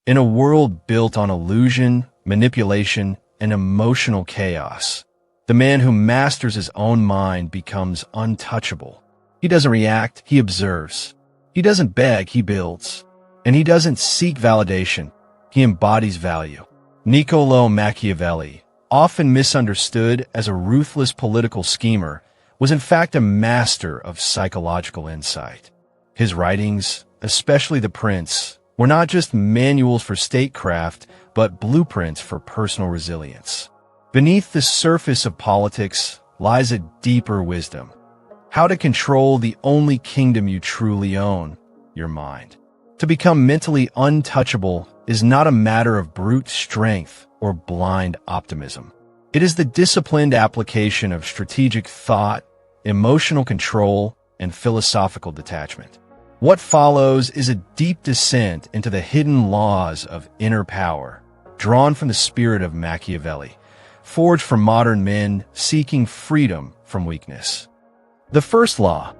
In a world built on illusion, manipulation, and emotional chaos, the man who masters his own mind becomes untouchable. He doesn't react, he observes. He doesn't beg, he builds. And he doesn't seek validation, he embodies value. Niccolò Machiavelli, often misunderstood as a ruthless political schemer, was in fact a master of psychological insight. His writings, especially The Prince, were not just manuals for statecraft, but blueprints for personal resilience. Beneath the surface of politics lies a deeper wisdom. How to control the only kingdom you truly own, your mind. To become mentally untouchable is not a matter of brute strength or blind optimism. It is the disciplined application of strategic thought, emotional control, and philosophical detachment. What follows is a deep descent into the hidden laws of inner power, drawn from the spirit of Machiavelli, forged for modern men seeking freedom from weakness. The first law,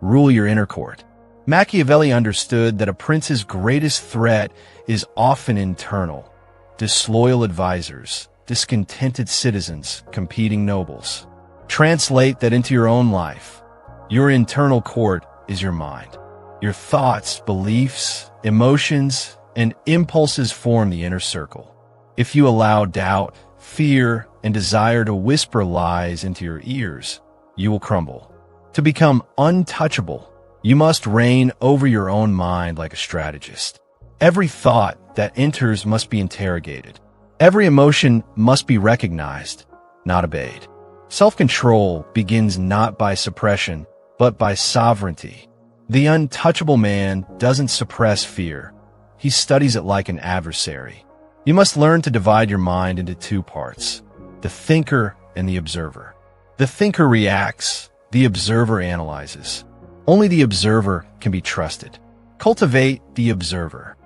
rule your inner court. Machiavelli understood that a prince's greatest threat is often internal. Disloyal advisors, discontented citizens, competing nobles. Translate that into your own life. Your internal court is your mind. Your thoughts, beliefs, emotions, and impulses form the inner circle. If you allow doubt, fear, and desire to whisper lies into your ears, you will crumble. To become untouchable, you must reign over your own mind like a strategist. Every thought that enters must be interrogated. Every emotion must be recognized, not obeyed. Self-control begins not by suppression, but by sovereignty. The untouchable man doesn't suppress fear. He studies it like an adversary. You must learn to divide your mind into two parts, the thinker and the observer. The thinker reacts, the observer analyzes. Only the observer can be trusted. Cultivate the observer.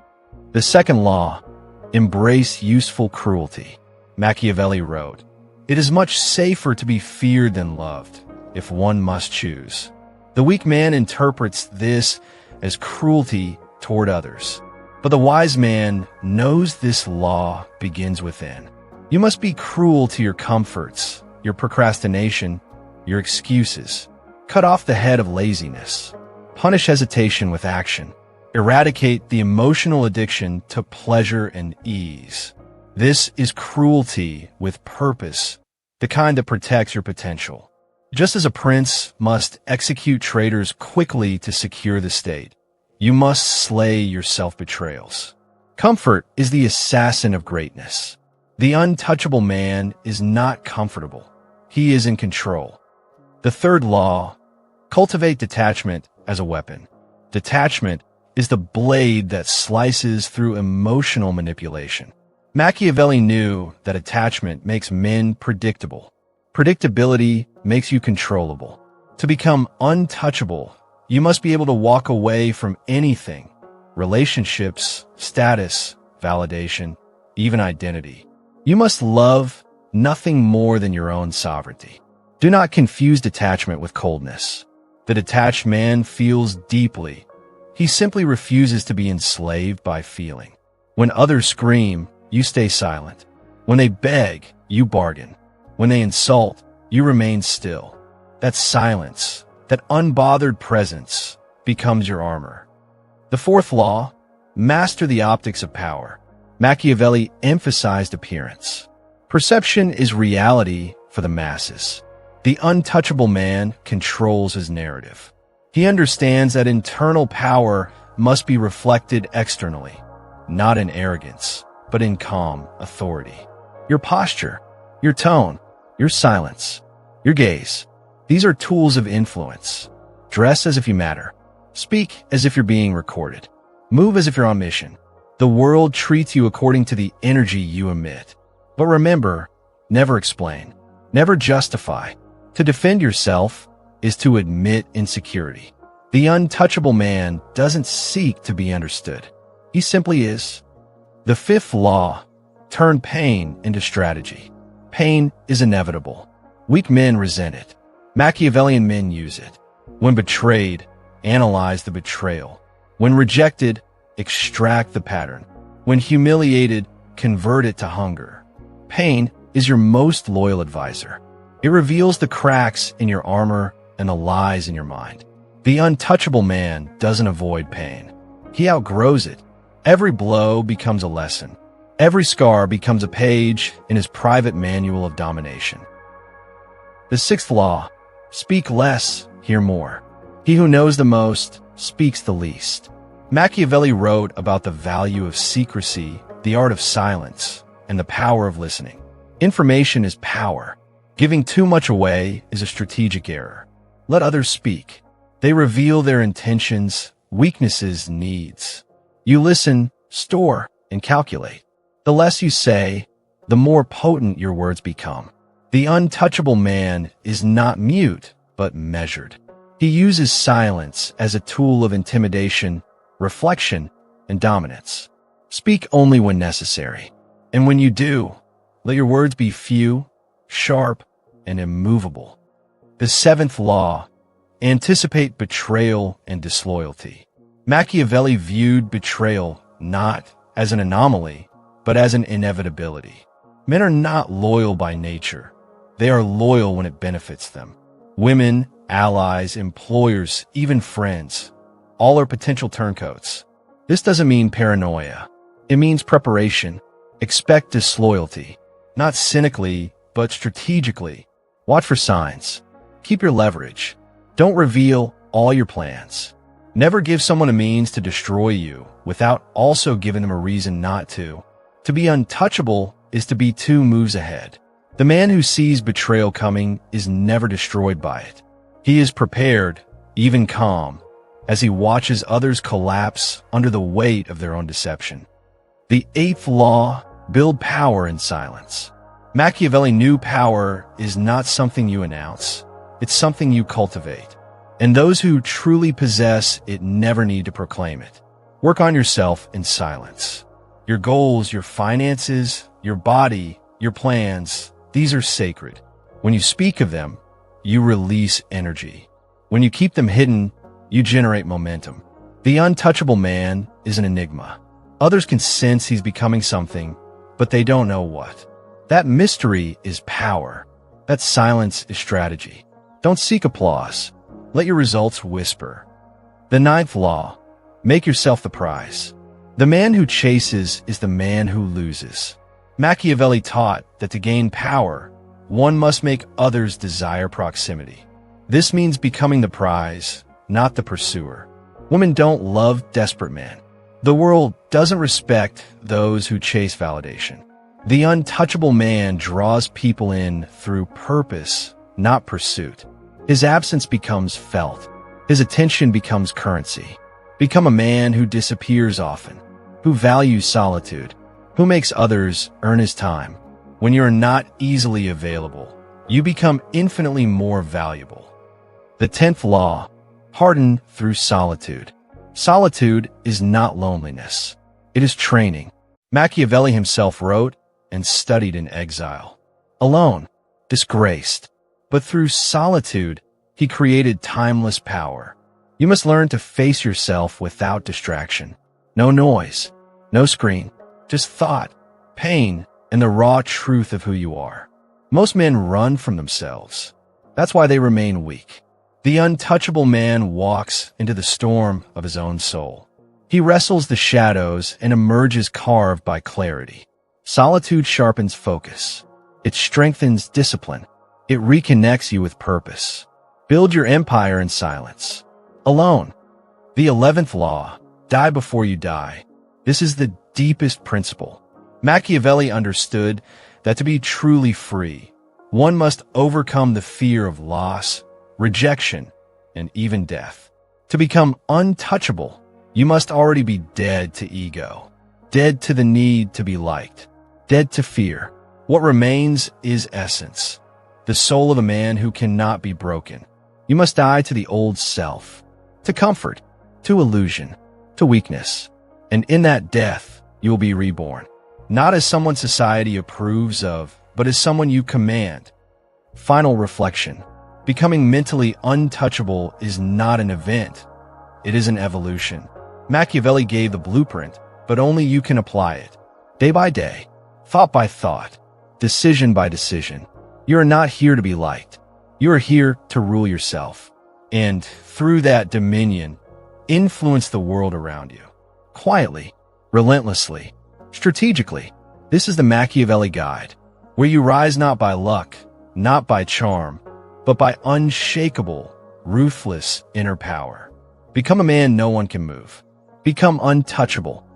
The second law, embrace useful cruelty. Machiavelli wrote, "It is much safer to be feared than loved, if one must choose." The weak man interprets this as cruelty toward others. But the wise man knows this law begins within. You must be cruel to your comforts, your procrastination, your excuses. Cut off the head of laziness. Punish hesitation with action. Eradicate the emotional addiction to pleasure and ease. This is cruelty with purpose, the kind that protects your potential. Just as a prince must execute traitors quickly to secure the state, you must slay your self-betrayals. Comfort is the assassin of greatness. The untouchable man is not comfortable. He is in control. The third law, cultivate detachment as a weapon. Detachment is the blade that slices through emotional manipulation. Machiavelli knew that attachment makes men predictable. Predictability makes you controllable. To become untouchable, you must be able to walk away from anything, relationships, status, validation, even identity. You must love nothing more than your own sovereignty. Do not confuse detachment with coldness. The detached man feels deeply. He simply refuses to be enslaved by feeling. When others scream, you stay silent. When they beg, you bargain. When they insult, you remain still. That silence, that unbothered presence, becomes your armor. The fourth law, master the optics of power. Machiavelli emphasized appearance. Perception is reality for the masses. The untouchable man controls his narrative. He understands that internal power must be reflected externally, not in arrogance, but in calm authority. Your posture, your tone, your silence, your gaze. These are tools of influence. Dress as if you matter. Speak as if you're being recorded. Move as if you're on mission. The world treats you according to the energy you emit. But remember, never explain, never justify. To defend yourself is to admit insecurity. The untouchable man doesn't seek to be understood. He simply is. The fifth law, turn pain into strategy. Pain is inevitable. Weak men resent it. Machiavellian men use it. When betrayed, analyze the betrayal. When rejected, extract the pattern. When humiliated, convert it to hunger. Pain is your most loyal advisor. It reveals the cracks in your armor and the lies in your mind. The untouchable man doesn't avoid pain. He outgrows it. Every blow becomes a lesson. Every scar becomes a page in his private manual of domination. The sixth law: speak less, hear more. He who knows the most speaks the least. Machiavelli wrote about the value of secrecy, the art of silence, and the power of listening. Information is power. Giving too much away is a strategic error. Let others speak. They reveal their intentions, weaknesses, needs. You listen, store, and calculate. The less you say, the more potent your words become. The untouchable man is not mute, but measured. He uses silence as a tool of intimidation, reflection, and dominance. Speak only when necessary. And when you do, let your words be few, sharp, and immovable. The seventh law: anticipate betrayal and disloyalty. Machiavelli viewed betrayal not as an anomaly, but as an inevitability. Men are not loyal by nature. They are loyal when it benefits them. Women, allies, employers, even friends, all are potential turncoats. This doesn't mean paranoia. It means preparation. Expect disloyalty, not cynically, but strategically. Watch for signs. Keep your leverage. Don't reveal all your plans. Never give someone a means to destroy you without also giving them a reason not to. To be untouchable is to be 2 moves ahead. The man who sees betrayal coming is never destroyed by it. He is prepared, even calm, as he watches others collapse under the weight of their own deception. The eighth law: build power in silence. Machiavelli knew power is not something you announce. It's something you cultivate. And those who truly possess it never need to proclaim it. Work on yourself in silence. Your goals, your finances, your body, your plans, these are sacred. When you speak of them, you release energy. When you keep them hidden, you generate momentum. The untouchable man is an enigma. Others can sense he's becoming something, but they don't know what. That mystery is power. That silence is strategy. Don't seek applause. Let your results whisper. The ninth law: make yourself the prize. The man who chases is the man who loses. Machiavelli taught that to gain power, one must make others desire proximity. This means becoming the prize, not the pursuer. Women don't love desperate men. The world doesn't respect those who chase validation. The untouchable man draws people in through purpose, not pursuit. His absence becomes felt. His attention becomes currency. Become a man who disappears often, who values solitude, who makes others earn his time. When you are not easily available, you become infinitely more valuable. The 10th law: harden through solitude. Solitude is not loneliness. It is training. Machiavelli himself wrote and studied in exile. Alone, disgraced. But through solitude, he created timeless power. You must learn to face yourself without distraction. No noise, no screen, just thought, pain, and the raw truth of who you are. Most men run from themselves. That's why they remain weak. The untouchable man walks into the storm of his own soul. He wrestles the shadows and emerges carved by clarity. Solitude sharpens focus. It strengthens discipline. It reconnects you with purpose. Build your empire in silence. Alone. The 11th law: die before you die. This is the deepest principle. Machiavelli understood that to be truly free, one must overcome the fear of loss, rejection, and even death. To become untouchable, you must already be dead to ego, dead to the need to be liked, dead to fear. What remains is essence, the soul of a man who cannot be broken. You must die to the old self, to comfort, to illusion, to weakness. And in that death, you will be reborn. Not as someone society approves of, but as someone you command. Final reflection. Becoming mentally untouchable is not an event. It is an evolution. Machiavelli gave the blueprint, but only you can apply it. Day by day, thought by thought, decision by decision. You are not here to be liked. You are here to rule yourself. And through that dominion, influence the world around you. Quietly, relentlessly, strategically. This is the Machiavelli Guide, where you rise not by luck, not by charm, but by unshakable, ruthless inner power. Become a man no one can move. Become untouchable.